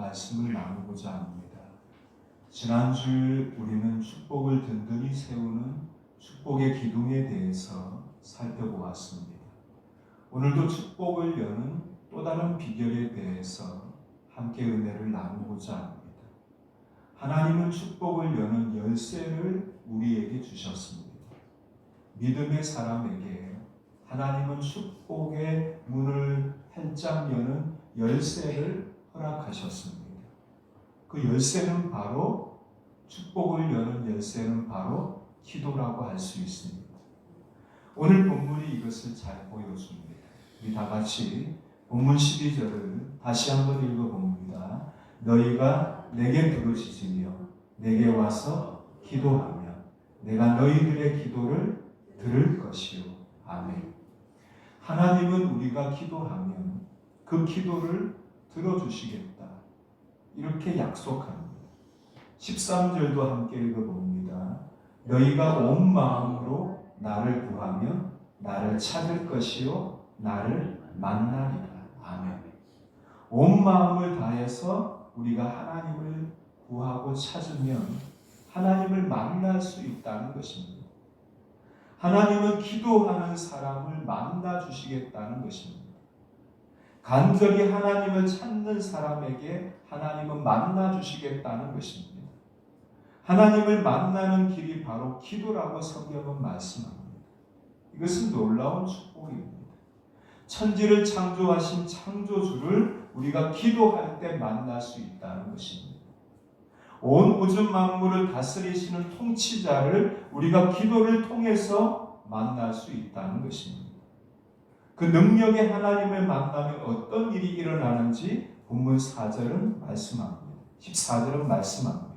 말씀을 나누고자 합니다. 지난주 우리는 축복을 든든히 세우는 축복의 기둥에 대해서 살펴보았습니다. 오늘도 축복을 여는 또 다른 비결에 대해서 함께 은혜를 나누고자 합니다. 하나님은 축복을 여는 열쇠를 우리에게 주셨습니다. 믿음의 사람에게 하나님은 축복의 문을 활짝 여는 열쇠를 허락하셨습니다. 그 열쇠는 바로 축복을 여는 열쇠는 바로 기도라고 할 수 있습니다. 오늘 본문이 이것을 잘 보여줍니다. 우리 다 같이 본문 12절을 다시 한번 읽어봅니다. 너희가 내게 부르짖으며 내게 와서 기도하면 내가 너희들의 기도를 들을 것이요. 아멘. 하나님은 우리가 기도하면 그 기도를 들어주시겠다. 이렇게 약속합니다. 13절도 함께 읽어봅니다. 너희가 온 마음으로 나를 구하면 나를 찾을 것이요 나를 만나리라. 아멘. 온 마음을 다해서 우리가 하나님을 구하고 찾으면 하나님을 만날 수 있다는 것입니다. 하나님은 기도하는 사람을 만나 주시겠다는 것입니다. 간절히 하나님을 찾는 사람에게 하나님은 만나 주시겠다는 것입니다. 하나님을 만나는 길이 바로 기도라고 성경은 말씀합니다. 이것은 놀라운 축복입니다. 천지를 창조하신 창조주를 우리가 기도할 때 만날 수 있다는 것입니다. 온 우주 만물을 다스리시는 통치자를 우리가 기도를 통해서 만날 수 있다는 것입니다. 그 능력의 하나님을 만나면 어떤 일이 일어나는지 본문 4절은 말씀합니다. 14절은 말씀합니다.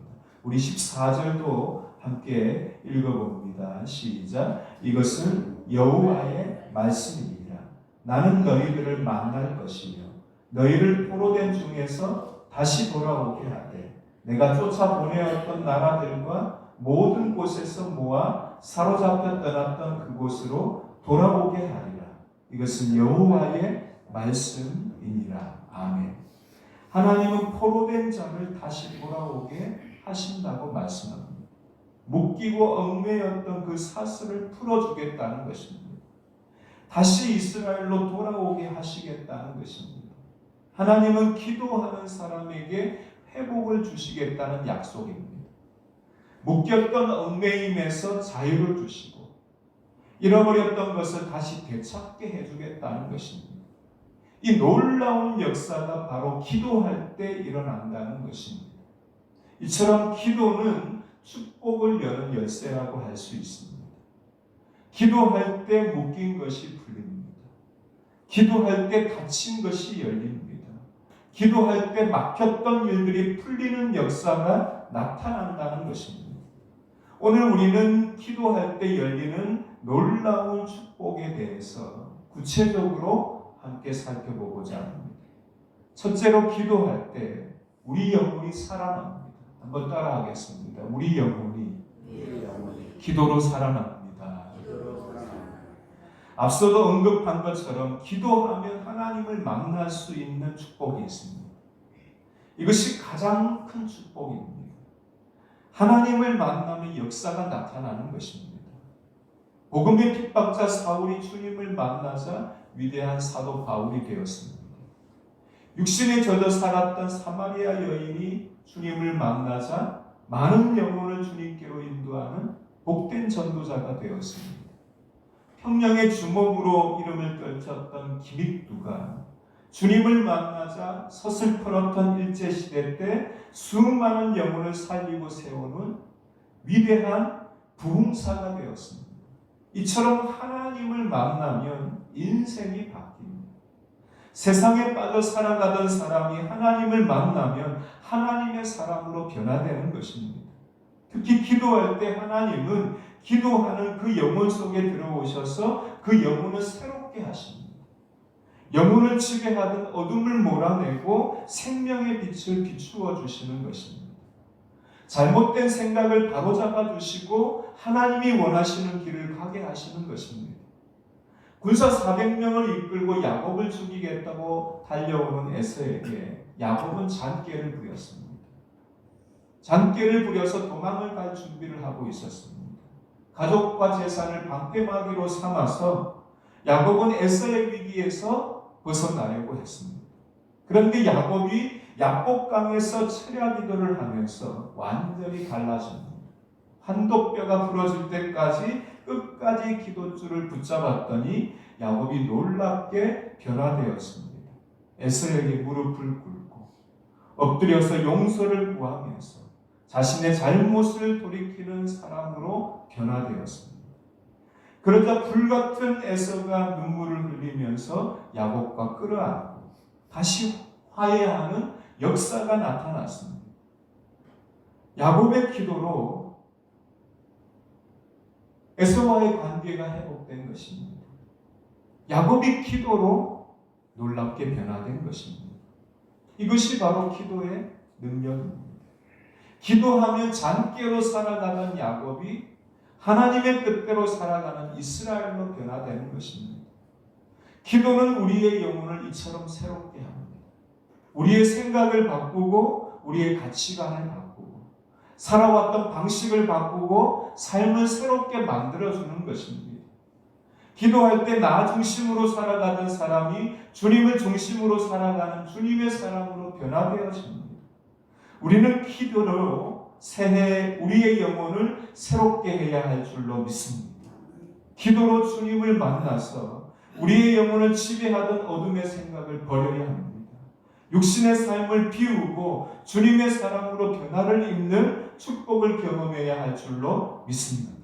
우리 14절도 함께 읽어봅니다. 시작. 이것은 여호와의 말씀이니라. 나는 너희들을 만날 것이며 너희를 포로된 중에서 다시 돌아오게 하되 내가 쫓아보내었던 나라들과 모든 곳에서 모아 사로잡혀 떠났던 그곳으로 돌아오게 하리라. 이것은 여호와의 말씀이니라. 아멘. 하나님은 포로된 자를 다시 돌아오게 하신다고 말씀합니다. 묶이고 얽매였던 그 사슬을 풀어주겠다는 것입니다. 다시 이스라엘로 돌아오게 하시겠다는 것입니다. 하나님은 기도하는 사람에게 회복을 주시겠다는 약속입니다. 묶였던 얽매임에서 자유를 주시고 잃어버렸던 것을 다시 되찾게 해주겠다는 것입니다. 이 놀라운 역사가 바로 기도할 때 일어난다는 것입니다. 이처럼 기도는 축복을 여는 열쇠라고 할 수 있습니다. 기도할 때 묶인 것이 풀립니다. 기도할 때 닫힌 것이 열립니다. 기도할 때 막혔던 일들이 풀리는 역사가 나타난다는 것입니다. 오늘 우리는 기도할 때 열리는 놀라운 축복에 대해서 구체적으로 함께 살펴보고자 합니다. 첫째로 기도할 때 우리 영혼이 살아납니다. 한번 따라하겠습니다. 우리 영혼이 기도로 살아납니다. 앞서도 언급한 것처럼 기도하면 하나님을 만날 수 있는 축복이 있습니다. 이것이 가장 큰 축복입니다. 하나님을 만나면 역사가 나타나는 것입니다. 복음의 핍박자 사울이 주님을 만나자 위대한 사도 바울이 되었습니다. 육신에 젖어 살았던 사마리아 여인이 주님을 만나자 많은 영혼을 주님께로 인도하는 복된 전도자가 되었습니다. 평양의 주먹으로 이름을 떨쳤던 기믹두가 주님을 만나자 서슬퍼렇던 일제시대 때 수많은 영혼을 살리고 세우는 위대한 부흥사가 되었습니다. 이처럼 하나님을 만나면 인생이 바뀝니다. 세상에 빠져 살아가던 사람이 하나님을 만나면 하나님의 사람으로 변화되는 것입니다. 특히 기도할 때 하나님은 기도하는 그 영혼 속에 들어오셔서 그 영혼을 새롭게 하십니다. 영혼을 지배하던 어둠을 몰아내고 생명의 빛을 비추어 주시는 것입니다. 잘못된 생각을 바로잡아 주시고 하나님이 원하시는 길을 가게 하시는 것입니다. 군사 400명을 이끌고 야곱을 죽이겠다고 달려오는 에서에게 야곱은 잔꾀를 부렸습니다. 잔꾀를 부려서 도망을 갈 준비를 하고 있었습니다. 가족과 재산을 방패막이로 삼아서 야곱은 에서의 위기에서 벗어나려고 했습니다. 그런데 야곱이 야복강에서 철야 기도를 하면서 완전히 갈라집니다. 한도뼈가 부러질 때까지 끝까지 기도줄을 붙잡았더니 야곱이 놀랍게 변화되었습니다. 에서에게 무릎을 꿇고 엎드려서 용서를 구하면서 자신의 잘못을 돌이키는 사람으로 변화되었습니다. 그러자 불같은 에서가 눈물을 흘리면서 야곱과 끌어안고 다시 화해하는 역사가 나타났습니다. 야곱의 기도로 에서와의 관계가 회복된 것입니다. 야곱이 기도로 놀랍게 변화된 것입니다. 이것이 바로 기도의 능력입니다. 기도하면 잔꾀로 살아가는 야곱이 하나님의 뜻대로 살아가는 이스라엘로 변화되는 것입니다. 기도는 우리의 영혼을 이처럼 새롭게 합니다. 우리의 생각을 바꾸고 우리의 가치관을 바꾸고 살아왔던 방식을 바꾸고 삶을 새롭게 만들어주는 것입니다. 기도할 때 나 중심으로 살아가던 사람이 주님을 중심으로 살아가는 주님의 사람으로 변화되어집니다. 우리는 기도로 새해 우리의 영혼을 새롭게 해야 할 줄로 믿습니다. 기도로 주님을 만나서 우리의 영혼을 지배하던 어둠의 생각을 버려야 합니다. 육신의 삶을 비우고 주님의 사람으로 변화를 입는 축복을 경험해야 할 줄로 믿습니다.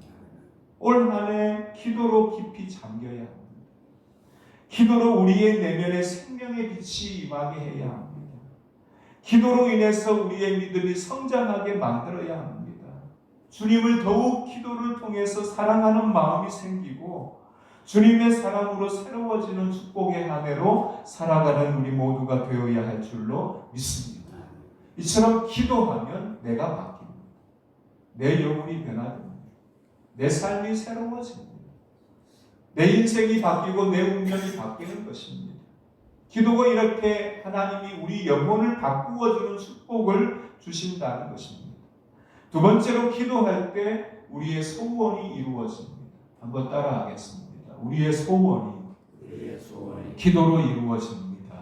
올 한 해 기도로 깊이 잠겨야 합니다. 기도로 우리의 내면에 생명의 빛이 임하게 해야 합니다. 기도로 인해서 우리의 믿음이 성장하게 만들어야 합니다. 주님을 더욱 기도를 통해서 사랑하는 마음이 생기고 주님의 사랑으로 새로워지는 축복의 한 해로 살아가는 우리 모두가 되어야 할 줄로 믿습니다. 이처럼 기도하면 내가 바뀝니다. 내 영혼이 변화됩니다. 내 삶이 새로워집니다. 내 인생이 바뀌고 내 운명이 바뀌는 것입니다. 기도가 이렇게 하나님이 우리 영혼을 바꾸어주는 축복을 주신다는 것입니다. 두 번째로 기도할 때 우리의 소원이 이루어집니다. 한번 따라하겠습니다. 우리의 소원이 기도로 이루어집니다.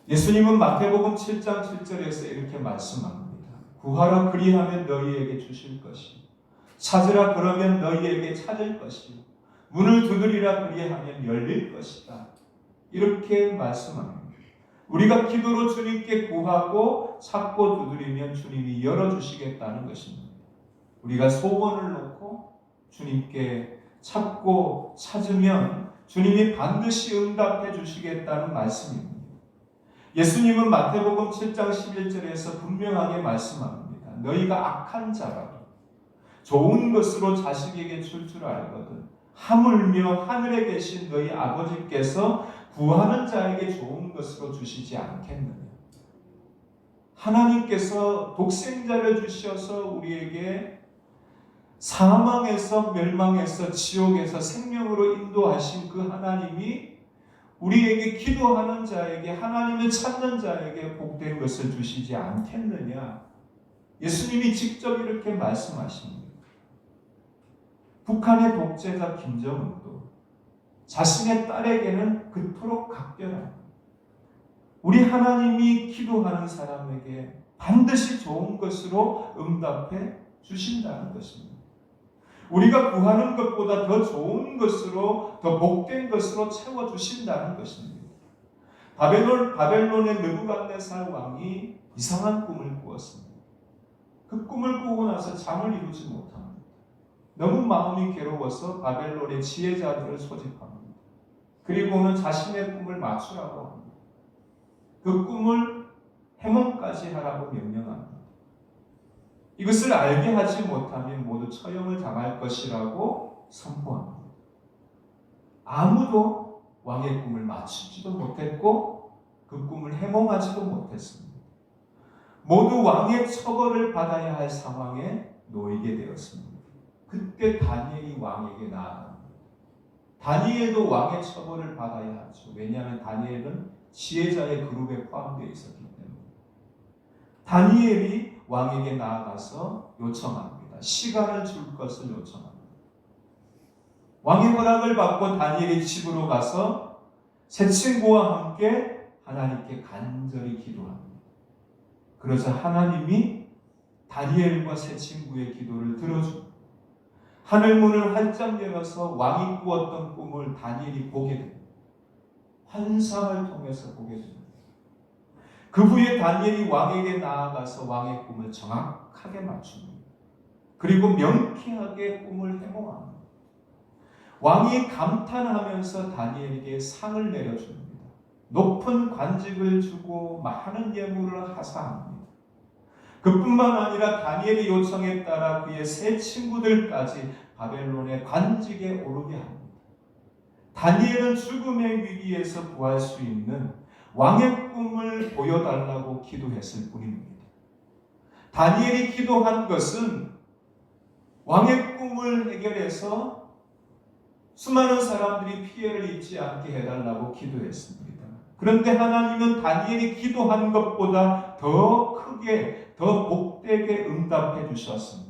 예수님은 마태복음 7장 7절에서 이렇게 말씀합니다. 구하라 그리하면 너희에게 주실 것이요 찾으라 그러면 너희에게 찾을 것이요 문을 두드리라 그리하면 열릴 것이다. 이렇게 말씀합니다. 우리가 기도로 주님께 구하고 찾고 두드리면 주님이 열어주시겠다는 것입니다. 우리가 소원을 놓고 주님께 찾고 찾으면 주님이 반드시 응답해 주시겠다는 말씀입니다. 예수님은 마태복음 7장 11절에서 분명하게 말씀합니다. 너희가 악한 자라도 좋은 것으로 자식에게 줄 줄 알거든 하물며 하늘에 계신 너희 아버지께서 구하는 자에게 좋은 것으로 주시지 않겠느냐. 하나님께서 독생자를 주셔서 우리에게 사망에서 멸망에서 지옥에서 생명으로 인도하신 그 하나님이 우리에게 기도하는 자에게 하나님을 찾는 자에게 복된 것을 주시지 않겠느냐. 예수님이 직접 이렇게 말씀하십니다. 북한의 독재자 김정은도 자신의 딸에게는 그토록 각별한 우리 하나님이 기도하는 사람에게 반드시 좋은 것으로 응답해 주신다는 것입니다. 우리가 구하는 것보다 더 좋은 것으로 더 복된 것으로 채워주신다는 것입니다. 바벨론의 느부갓네살 왕이 이상한 꿈을 꾸었습니다. 그 꿈을 꾸고 나서 잠을 이루지 못합니다. 너무 마음이 괴로워서 바벨론의 지혜자들을 소집합니다. 그리고는 자신의 꿈을 맞추라고 합니다. 그 꿈을 해몽까지 하라고 명령합니다. 이것을 알게 하지 못하면 모두 처형을 당할 것이라고 선포합니다. 아무도 왕의 꿈을 맞추지도 못했고 그 꿈을 해몽하지도 못했습니다. 모두 왕의 처벌을 받아야 할 상황에 놓이게 되었습니다. 그때 다니엘이 왕에게 나아갑니다. 다니엘도 왕의 처벌을 받아야 하죠. 왜냐하면 다니엘은 지혜자의 그룹에 포함되어 있었기 때문에. 다니엘이 왕에게 나아가서 요청합니다. 시간을 줄 것을 요청합니다. 왕의 허락을 받고 다니엘이 집으로 가서 새 친구와 함께 하나님께 간절히 기도합니다. 그러자 하나님이 다니엘과 새 친구의 기도를 들어줍니다. 하늘문을 활짝 열어서 왕이 꾸었던 꿈을 다니엘이 보게 됩니다. 환상을 통해서 보게 됩니다. 그 후에 다니엘이 왕에게 나아가서 왕의 꿈을 정확하게 맞춥니다. 그리고 명쾌하게 꿈을 해몽합니다. 왕이 감탄하면서 다니엘에게 상을 내려줍니다. 높은 관직을 주고 많은 예물을 하사합니다. 그뿐만 아니라 다니엘의 요청에 따라 그의 세 친구들까지 바벨론의 관직에 오르게 합니다. 다니엘은 죽음의 위기에서 구할 수 있는 왕의 꿈을 보여달라고 기도했을 뿐입니다. 다니엘이 기도한 것은 왕의 꿈을 해결해서 수많은 사람들이 피해를 입지 않게 해달라고 기도했습니다. 그런데 하나님은 다니엘이 기도한 것보다 더 크게, 더 복되게 응답해 주셨습니다.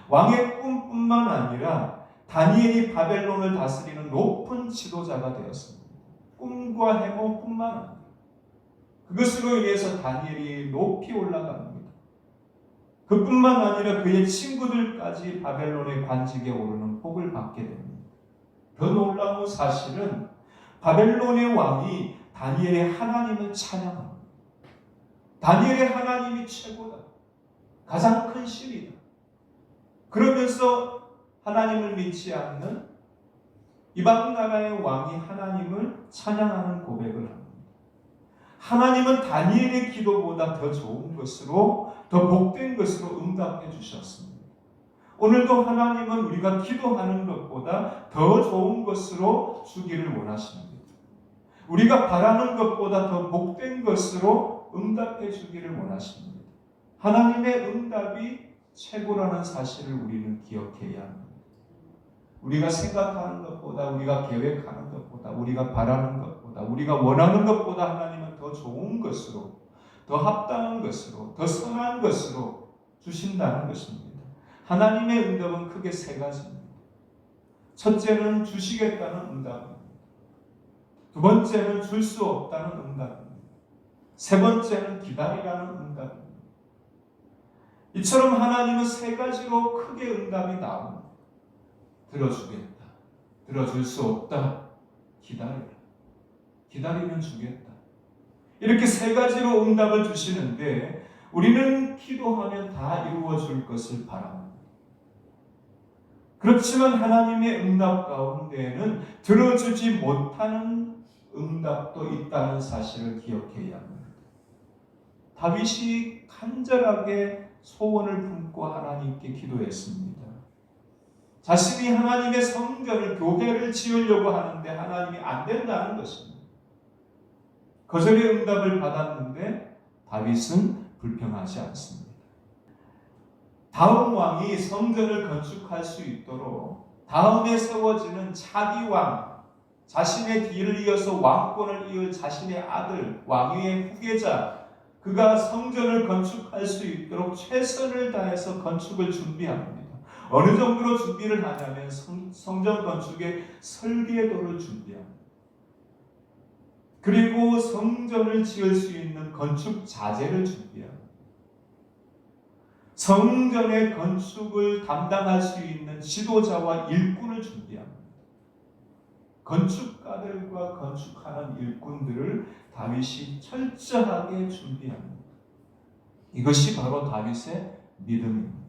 왕의 꿈뿐만 아니라 다니엘이 바벨론을 다스리는 높은 지도자가 되었습니다. 꿈과 해몽뿐만 아니라 그것으로 인해서 다니엘이 높이 올라갑니다. 그뿐만 아니라 그의 친구들까지 바벨론의 관직에 오르는 복을 받게 됩니다. 더 놀라운 사실은 바벨론의 왕이 다니엘의 하나님을 찬양합니다. 다니엘의 하나님이 최고다. 가장 큰 신이다. 그러면서 하나님을 믿지 않는 이방 나라의 왕이 하나님을 찬양하는 고백을 합니다. 하나님은 다니엘의 기도보다 더 좋은 것으로, 더 복된 것으로 응답해 주셨습니다. 오늘도 하나님은 우리가 기도하는 것보다 더 좋은 것으로 주기를 원하십니다. 우리가 바라는 것보다 더 복된 것으로 응답해 주기를 원하십니다. 하나님의 응답이 최고라는 사실을 우리는 기억해야 합니다. 우리가 생각하는 것보다, 우리가 계획하는 것보다, 우리가 바라는 것보다, 우리가 원하는 것보다 하나님은 더 좋은 것으로, 더 합당한 것으로, 더 선한 것으로 주신다는 것입니다. 하나님의 응답은 크게 세 가지입니다. 첫째는 주시겠다는 응답입니다. 두 번째는 줄 수 없다는 응답입니다. 세 번째는 기다리라는 응답입니다. 이처럼 하나님은 세 가지로 크게 응답이 나옵니다. 들어주겠다. 들어줄 수 없다. 기다리라. 기다리면 주겠다. 이렇게 세 가지로 응답을 주시는데 우리는 기도하면 다 이루어질 것을 바랍니다. 그렇지만 하나님의 응답 가운데에는 들어주지 못하는 응답도 있다는 사실을 기억해야 합니다. 다윗이 간절하게 소원을 품고 하나님께 기도했습니다. 자신이 하나님의 성전을, 교회를 지으려고 하는데 하나님이 안 된다는 것입니다. 거절의 응답을 받았는데 다윗은 불평하지 않습니다. 다음 왕이 성전을 건축할 수 있도록 다음에 세워지는 차기 왕, 자신의 뒤를 이어서 왕권을 이을 자신의 아들, 왕위의 후계자, 그가 성전을 건축할 수 있도록 최선을 다해서 건축을 준비합니다. 어느 정도로 준비를 하냐면 성전 건축의 설계도를 준비합니다. 그리고 성전을 지을 수 있는 건축 자재를 준비합니다. 성전의 건축을 담당할 수 있는 지도자와 일꾼을 준비합니다. 건축가들과 건축하는 일꾼들을 다윗이 철저하게 준비합니다. 이것이 바로 다윗의 믿음입니다.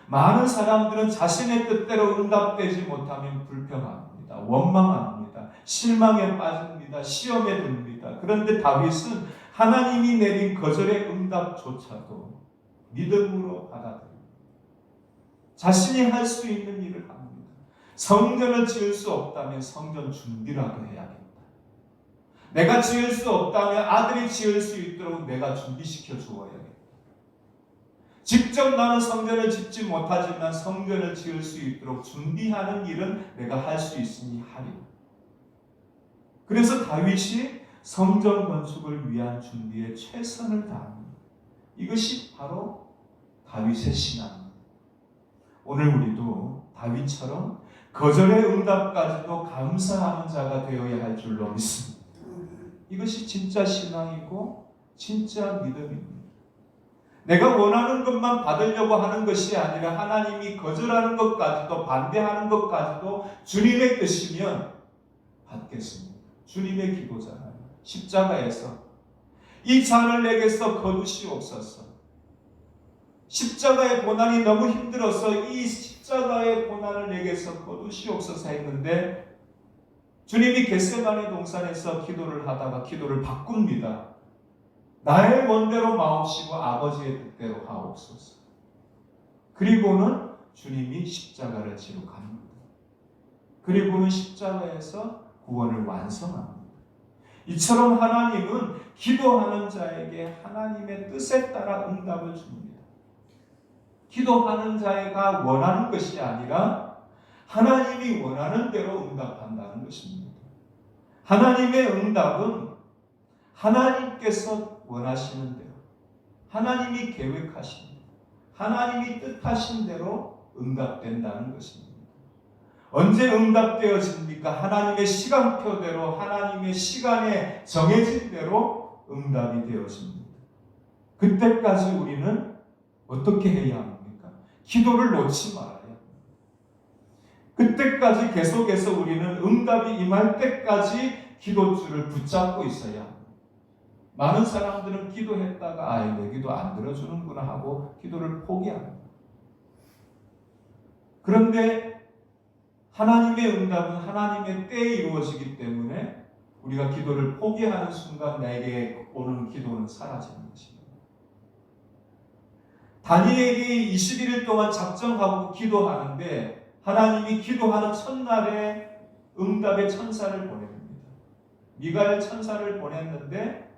많은 사람들은 자신의 뜻대로 응답되지 못하면 불평합니다. 원망합니다. 실망에 빠집니다. 시험에 듭니다. 그런데 다윗은 하나님이 내린 거절의 응답조차도 믿음으로 받아들입니다. 자신이 할 수 있는 일을 합니다. 성전을 지을 수 없다면 성전 준비라도 해야겠다. 내가 지을 수 없다면 아들이 지을 수 있도록 내가 준비시켜 주어야겠다. 직접 나는 성전을 짓지 못하지만 성전을 지을 수 있도록 준비하는 일은 내가 할 수 있으니 하리라. 그래서 다윗이 성전 건축을 위한 준비에 최선을 다합니다. 이것이 바로 다윗의 신앙입니다. 오늘 우리도 다윗처럼 거절의 응답까지도 감사하는 자가 되어야 할 줄로 믿습니다. 이것이 진짜 신앙이고 진짜 믿음입니다. 내가 원하는 것만 받으려고 하는 것이 아니라 하나님이 거절하는 것까지도 반대하는 것까지도 주님의 뜻이면 받겠습니다. 주님의 기도잖아요. 십자가에서 이 잔을 내게서 거두시옵소서. 십자가의 고난이 너무 힘들어서 이 십자가의 고난을 내게서 거두시옵소서 했는데 주님이 겟세마네 동산에서 기도를 하다가 기도를 바꿉니다. 나의 원대로 마옵시고 아버지의 뜻대로 하옵소서. 그리고는 주님이 십자가를 지러 갑니다. 그리고는 십자가에서 구원을 완성합니다. 이처럼 하나님은 기도하는 자에게 하나님의 뜻에 따라 응답을 줍니다. 기도하는 자가 원하는 것이 아니라 하나님이 원하는 대로 응답한다는 것입니다. 하나님의 응답은 하나님께서 원하시는 대로, 하나님이 계획하신 대로, 하나님이 뜻하신 대로 응답된다는 것입니다. 언제 응답되어집니까? 하나님의 시간표대로, 하나님의 시간에 정해진 대로 응답이 되어집니다. 그때까지 우리는 어떻게 해야 합니까? 기도를 놓지 말아야 합니다. 그때까지 계속해서 우리는 응답이 임할 때까지 기도줄을 붙잡고 있어야 합니다. 많은 사람들은 기도했다가 내 기도 안 들어주는구나 하고 기도를 포기합니다. 그런데 하나님의 응답은 하나님의 때에 이루어지기 때문에 우리가 기도를 포기하는 순간 내게 오는 기도는 사라지는 것입니다. 다니엘이 21일 동안 작정하고 기도하는데 하나님이 기도하는 첫날에 응답의 천사를 보냅니다. 미가엘 천사를 보냈는데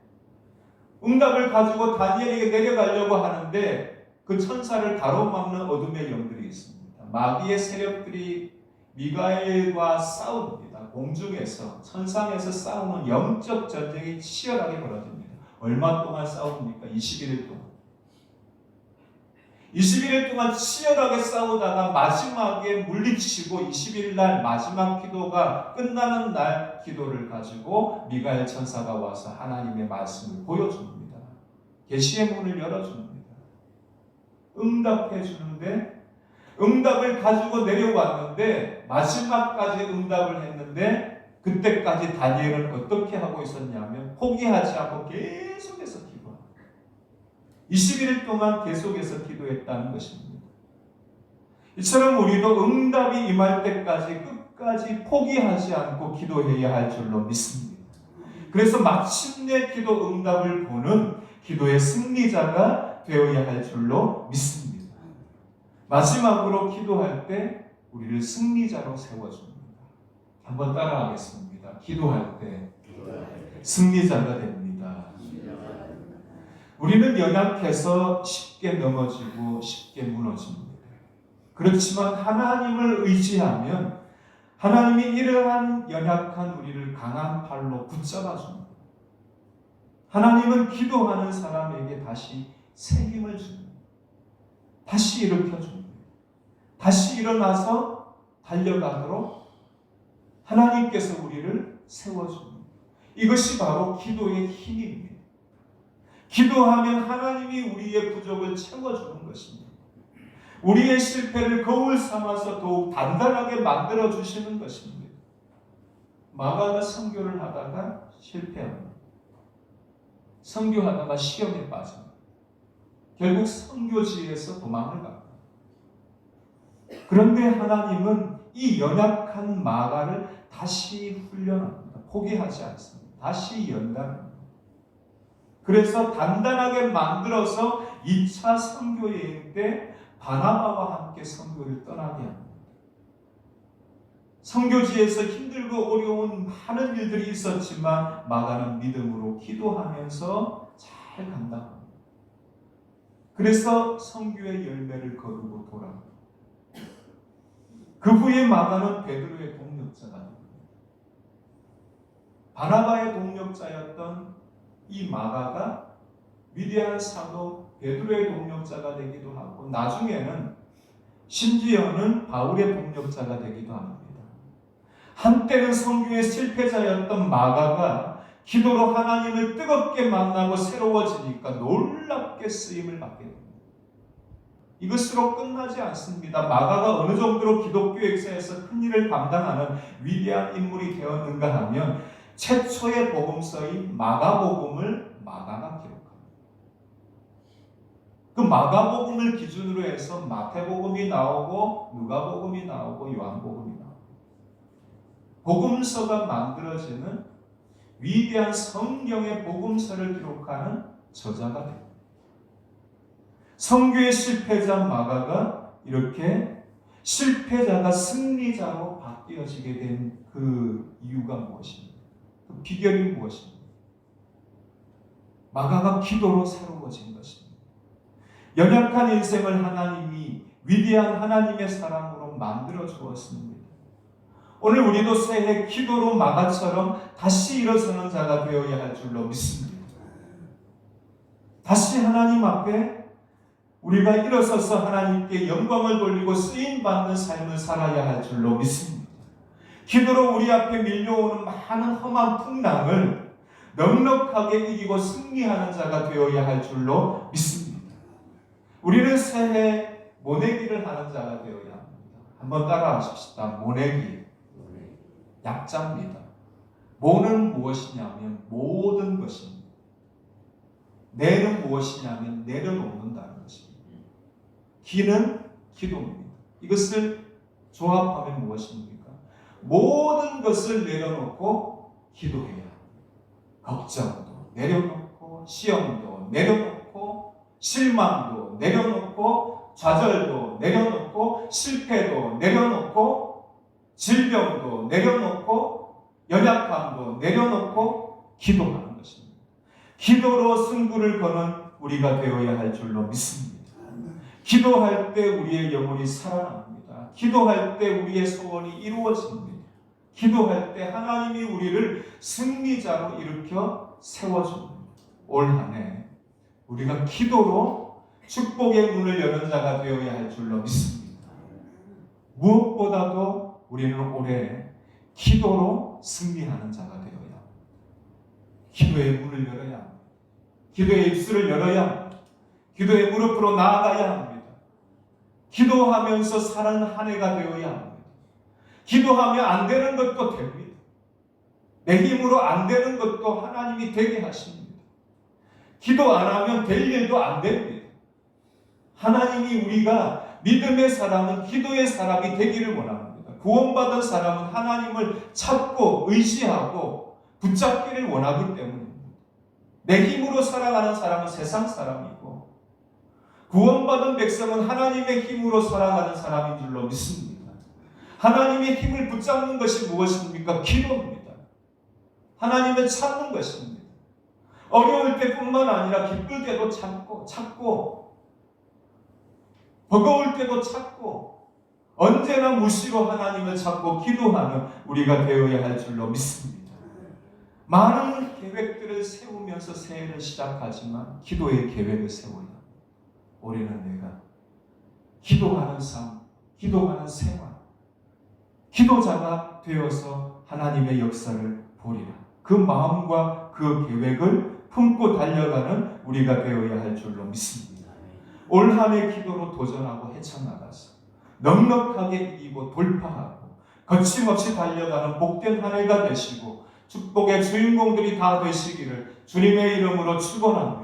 응답을 가지고 다니엘에게 내려가려고 하는데 그 천사를 가로막는 어둠의 영들이 있습니다. 마귀의 세력들이 미가엘과 싸웁니다. 공중에서 천상에서 싸우는 영적 전쟁이 치열하게 벌어집니다. 얼마 동안 싸웁니까? 21일 동안. 21일 동안 치열하게 싸우다가 마지막에 물리치고 20일 날 마지막 기도가 끝나는 날 기도를 가지고 미가엘 천사가 와서 하나님의 말씀을 보여줍니다. 계시의 문을 열어줍니다. 응답해 주는데 응답을 가지고 내려왔는데 마지막까지 응답을 했는데 그때까지 다니엘은 어떻게 하고 있었냐면 포기하지 않고 계속해서 기도합니다. 21일 동안 계속해서 기도했다는 것입니다. 이처럼 우리도 응답이 임할 때까지 끝까지 포기하지 않고 기도해야 할 줄로 믿습니다. 그래서 마침내 기도 응답을 보는 기도의 승리자가 되어야 할 줄로 믿습니다. 마지막으로 기도할 때 우리를 승리자로 세워줍니다. 한번 따라하겠습니다. 기도할 때 승리자가 됩니다. 우리는 연약해서 쉽게 넘어지고 쉽게 무너집니다. 그렇지만 하나님을 의지하면 하나님이 이러한 연약한 우리를 강한 팔로 붙잡아 줍니다. 하나님은 기도하는 사람에게 다시 새 힘을 줍니다. 다시 일으켜 줍니다. 다시 일어나서 달려가도록 하나님께서 우리를 세워줍니다. 이것이 바로 기도의 힘입니다. 기도하면 하나님이 우리의 부족을 채워주는 것입니다. 우리의 실패를 거울 삼아서 더욱 단단하게 만들어 주시는 것입니다. 마가가 선교를 하다가 실패합니다. 선교하다가 시험에 빠집니다. 결국 선교지에서 도망을 갑니다. 그런데 하나님은 이 연약한 마가를 다시 훈련합니다. 포기하지 않습니다. 다시 연단합니다. 그래서 단단하게 만들어서 2차 선교 여행 때 바나바와 함께 선교를 떠나게 합니다. 선교지에서 힘들고 어려운 많은 일들이 있었지만 마가는 믿음으로 기도하면서 잘 감당합니다. 그래서 선교의 열매를 거두고 돌아옵니다. 그 후에 마가는 베드로의 동력자가 됩니다. 바나바의 동력자였던 이 마가가 위대한 사도 베드로의 동력자가 되기도 하고 나중에는 심지어는 바울의 동력자가 되기도 합니다. 한때는 성경의 실패자였던 마가가 기도로 하나님을 뜨겁게 만나고 새로워지니까 놀랍게 쓰임을 받게 됩니다. 이것으로 끝나지 않습니다. 마가가 어느 정도로 기독교 역사에서 큰 일을 감당하는 위대한 인물이 되었는가 하면 최초의 복음서인 마가복음을 마가가 기록합니다. 그 마가복음을 기준으로 해서 마태복음이 나오고 누가복음이 나오고 요한복음이 나오고 복음서가 만들어지는 위대한 성경의 복음서를 기록하는 저자가 됩니다. 성교의 실패자 마가가 이렇게 실패자가 승리자로 바뀌어지게 된 그 이유가 무엇입니까? 그 비결이 무엇입니까? 마가가 기도로 새로워진 것입니다. 연약한 인생을 하나님이 위대한 하나님의 사랑으로 만들어 주었습니다. 오늘 우리도 새해 기도로 마가처럼 다시 일어서는 자가 되어야 할 줄로 믿습니다. 다시 하나님 앞에 우리가 일어서서 하나님께 영광을 돌리고 쓰임받는 삶을 살아야 할 줄로 믿습니다. 기도로 우리 앞에 밀려오는 많은 험한 풍랑을 넉넉하게 이기고 승리하는 자가 되어야 할 줄로 믿습니다. 우리는 새해 모내기를 하는 자가 되어야 합니다. 한번 따라 하십시다. 모내기. 약자입니다. 모는 무엇이냐면 모든 것입니다. 내는 무엇이냐면 내려놓는다는 것입니다. 기는 기도입니다. 이것을 조합하면 무엇입니까? 모든 것을 내려놓고 기도해야 합니다. 걱정도 내려놓고 시험도 내려놓고 실망도 내려놓고 좌절도 내려놓고 실패도 내려놓고 질병도 내려놓고 연약함도 내려놓고 기도하는 것입니다. 기도로 승부를 거는 우리가 되어야 할 줄로 믿습니다. 기도할 때 우리의 영혼이 살아납니다. 기도할 때 우리의 소원이 이루어집니다. 기도할 때 하나님이 우리를 승리자로 일으켜 세워줍니다. 올 한 해 우리가 기도로 축복의 문을 여는 자가 되어야 할 줄로 믿습니다. 무엇보다도 우리는 올해 기도로 승리하는 자가 되어야 합니다. 기도의 문을 열어야 합니다. 기도의 입술을 열어야 합니다. 기도의 무릎으로 나아가야 합니다. 기도하면서 사는 한 해가 되어야 합니다. 기도하면 안 되는 것도 됩니다. 내 힘으로 안 되는 것도 하나님이 되게 하십니다. 기도 안 하면 될 일도 안 됩니다. 하나님이 우리가 믿음의 사람은 기도의 사람이 되기를 원합니다. 구원받은 사람은 하나님을 찾고 의지하고 붙잡기를 원하기 때문입니다. 내 힘으로 살아가는 사람은 세상 사람이고 구원받은 백성은 하나님의 힘으로 살아가는 사람인 줄로 믿습니다. 하나님의 힘을 붙잡는 것이 무엇입니까? 기도입니다. 하나님을 찾는 것입니다. 어려울 때뿐만 아니라 기쁠 때도 찾고 버거울 때도 찾고 언제나 무시로 하나님을 찾고 기도하는 우리가 되어야 할 줄로 믿습니다. 많은 계획들을 세우면서 새해를 시작하지만 기도의 계획을 세워야 합니다. 올해는 내가 기도하는 삶, 기도하는 생활, 기도자가 되어서 하나님의 역사를 보리라. 그 마음과 그 계획을 품고 달려가는 우리가 되어야 할 줄로 믿습니다. 올 한 해 기도로 도전하고 헤쳐나가서 넉넉하게 이기고 돌파하고 거침없이 달려가는 복된 한 해가 되시고 축복의 주인공들이 다 되시기를 주님의 이름으로 축원합니다.